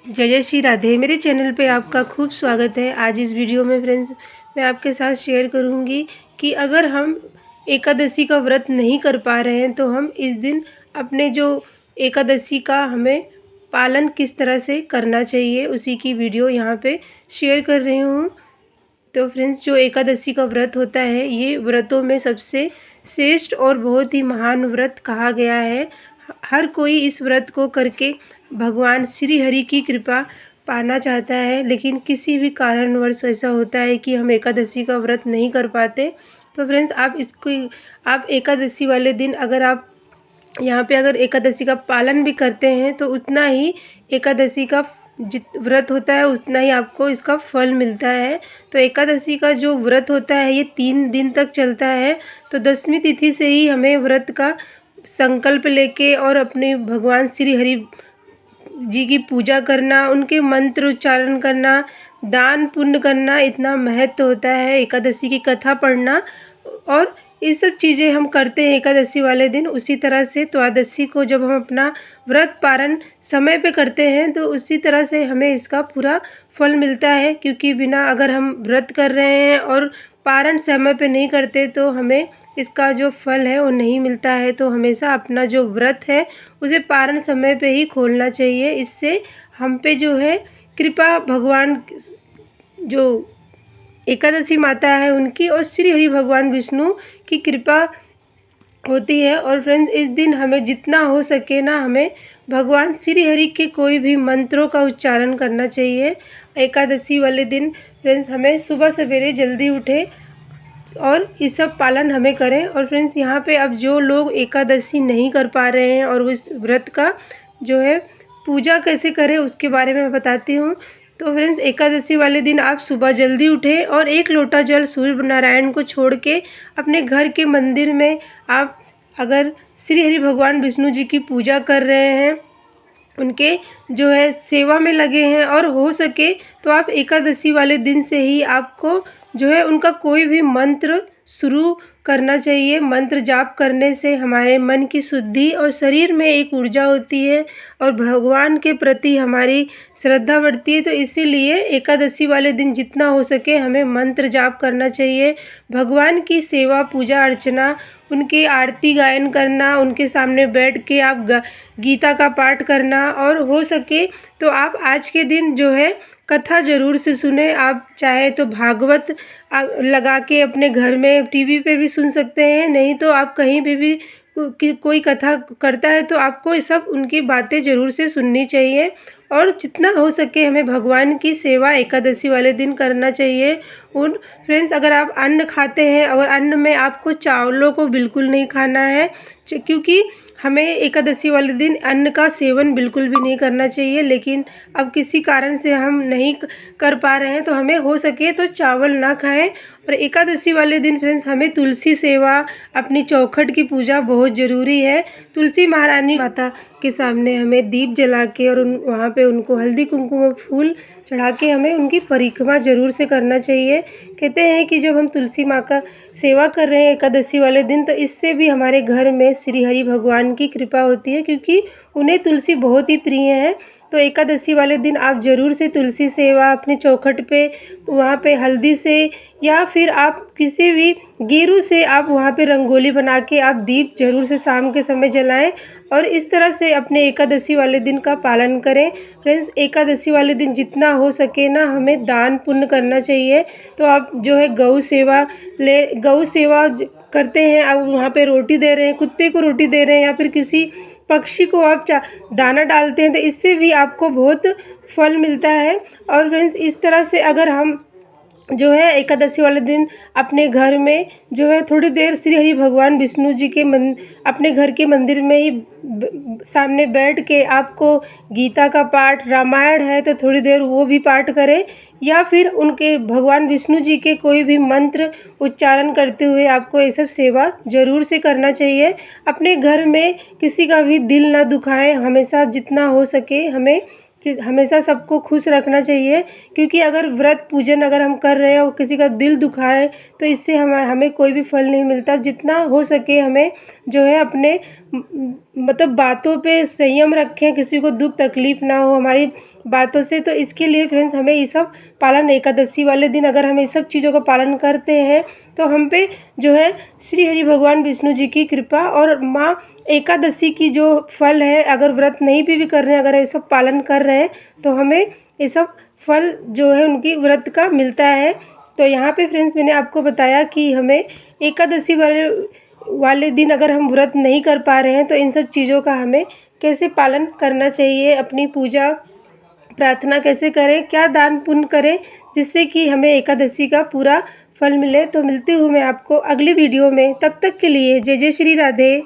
जय जय श्री राधे। मेरे चैनल पे आपका खूब स्वागत है। आज इस वीडियो में फ्रेंड्स मैं आपके साथ शेयर करूंगी कि अगर हम एकादशी का व्रत नहीं कर पा रहे हैं तो हम इस दिन अपने जो एकादशी का हमें पालन किस तरह से करना चाहिए, उसी की वीडियो यहाँ पे शेयर कर रही हूँ। तो फ्रेंड्स, जो एकादशी का व्रत होता है ये व्रतों में सबसे श्रेष्ठ और बहुत ही महान व्रत कहा गया है। हर कोई इस व्रत को करके भगवान श्री हरि की कृपा पाना चाहता है, लेकिन किसी भी कारणवश ऐसा होता है कि हम एकादशी का व्रत नहीं कर पाते। तो फ्रेंड्स, आप एकादशी वाले दिन अगर आप यहाँ पे अगर एकादशी का पालन भी करते हैं तो उतना ही एकादशी का जित व्रत होता है उतना ही आपको इसका फल मिलता है। तो एकादशी का जो व्रत होता है ये 3 दिन तक चलता है। तो 10वीं तिथि से ही हमें व्रत का संकल्प लेके और अपने भगवान श्री हरि जी की पूजा करना, उनके मंत्र उच्चारण करना, दान पुण्य करना, इतना महत्व होता है। एकादशी की कथा पढ़ना और ये सब चीज़ें हम करते हैं एकादशी वाले दिन। उसी तरह से द्वादशी को जब हम अपना व्रत पारण समय पे करते हैं तो उसी तरह से हमें इसका पूरा फल मिलता है, क्योंकि बिना अगर हम व्रत कर रहे हैं और पारण समय पे नहीं करते तो हमें इसका जो फल है वो नहीं मिलता है। तो हमेशा अपना जो व्रत है उसे पारण समय पे ही खोलना चाहिए। इससे हम पे जो है कृपा भगवान जो एकादशी माता है उनकी और श्री हरि भगवान विष्णु की कृपा होती है। और फ्रेंड्स, इस दिन हमें जितना हो सके ना हमें भगवान श्री हरि के कोई भी मंत्रों का उच्चारण करना चाहिए। एकादशी वाले दिन फ्रेंड्स हमें सुबह सवेरे जल्दी उठे और ये सब पालन हमें करें। और फ्रेंड्स, यहाँ पे अब जो लोग एकादशी नहीं कर पा रहे हैं और उस व्रत का जो है पूजा कैसे करें उसके बारे में मैं बताती हूँ। तो फ्रेंड्स, एकादशी वाले दिन आप सुबह जल्दी उठें और 1 लोटा जल सूर्य नारायण को छोड़ के अपने घर के मंदिर में आप अगर श्री हरि भगवान विष्णु जी की पूजा कर रहे हैं, उनके जो है सेवा में लगे हैं और हो सके तो आप एकादशी वाले दिन से ही आपको जो है उनका कोई भी मंत्र शुरू करना चाहिए। मंत्र जाप करने से हमारे मन की शुद्धि और शरीर में एक ऊर्जा होती है और भगवान के प्रति हमारी श्रद्धा बढ़ती है। तो इसीलिए एकादशी वाले दिन जितना हो सके हमें मंत्र जाप करना चाहिए। भगवान की सेवा पूजा अर्चना, उनकी आरती गायन करना, उनके सामने बैठ के आप गीता का पाठ करना, और हो सके तो आप आज के दिन जो है कथा ज़रूर से सुने। आप चाहे तो भागवत लगा के अपने घर में टीवी पे भी सुन सकते हैं, नहीं तो आप कहीं पे भी कोई कथा करता है तो आपको ये सब उनकी बातें ज़रूर से सुननी चाहिए। और जितना हो सके हमें भगवान की सेवा एकादशी वाले दिन करना चाहिए। उन फ्रेंड्स, अगर आप अन्न खाते हैं, अगर अन्न में आपको चावलों को बिल्कुल नहीं खाना है, क्योंकि हमें एकादशी वाले दिन अन्न का सेवन बिल्कुल भी नहीं करना चाहिए, लेकिन अब किसी कारण से हम नहीं कर पा रहे हैं तो हमें हो सके तो चावल ना खाएं। और एकादशी वाले दिन फ्रेंड्स हमें तुलसी सेवा, अपनी चौखट की पूजा बहुत ज़रूरी है। तुलसी महारानी माता के सामने हमें दीप जला के और वहाँ पे उनको हल्दी कुमकुम और फूल चढ़ा के हमें उनकी परिक्रमा ज़रूर से करना चाहिए। कहते हैं कि जब हम तुलसी माँ का सेवा कर रहे हैं एकादशी वाले दिन तो इससे भी हमारे घर में श्री हरि भगवान की कृपा होती है, क्योंकि उन्हें तुलसी बहुत ही प्रिय है। तो एकादशी वाले दिन आप ज़रूर से तुलसी सेवा अपने चौखट पे वहाँ पे हल्दी से या फिर आप किसी भी गेरू से आप वहाँ पे रंगोली बना के आप दीप ज़रूर से शाम के समय जलाएं और इस तरह से अपने एकादशी वाले दिन का पालन करें। फ्रेंड्स, एकादशी वाले दिन जितना हो सके ना हमें दान पुण्य करना चाहिए। तो आप जो है गौ सेवा करते हैं, आप वहाँ पे रोटी दे रहे हैं, कुत्ते को रोटी दे रहे हैं या फिर किसी पक्षी को आप दाना डालते हैं तो इससे भी आपको बहुत फल मिलता है। और फ्रेंड्स, इस तरह से अगर हम जो है एकादशी वाले दिन अपने घर में जो है थोड़ी देर श्री हरि भगवान विष्णु जी के अपने घर के मंदिर में ही सामने बैठ के आपको गीता का पाठ, रामायण है तो थोड़ी देर वो भी पाठ करें, या फिर उनके भगवान विष्णु जी के कोई भी मंत्र उच्चारण करते हुए आपको ये सब सेवा ज़रूर से करना चाहिए। अपने घर में किसी का भी दिल ना दुखाएं, हमेशा जितना हो सके हमें कि हमेशा सबको खुश रखना चाहिए, क्योंकि अगर व्रत पूजन अगर हम कर रहे हैं और किसी का दिल दुखाए तो इससे हमें कोई भी फल नहीं मिलता। जितना हो सके हमें जो है अपने मतलब बातों पे संयम रखें, किसी को दुख तकलीफ़ ना हो, हमारी बातों से। तो इसके लिए फ्रेंड्स हमें ये सब पालन, एकादशी वाले दिन अगर हम ये सब चीज़ों का पालन करते हैं तो हम पे जो है श्री हरि भगवान विष्णु जी की कृपा और माँ एकादशी की जो फल है, अगर व्रत नहीं भी कर रहे हैं, अगर ये सब पालन कर रहे हैं तो हमें ये सब फल जो है उनकी व्रत का मिलता है। तो यहाँ पे फ्रेंड्स मैंने आपको बताया कि हमें एकादशी वाले दिन अगर हम व्रत नहीं कर पा रहे हैं तो इन सब चीज़ों का हमें कैसे पालन करना चाहिए, अपनी पूजा प्रार्थना कैसे करें, क्या दान पुण्य करें जिससे कि हमें एकादशी का पूरा फल मिले। तो मिलती हूँ मैं आपको अगली वीडियो में, तब तक के लिए जय जय श्री राधे।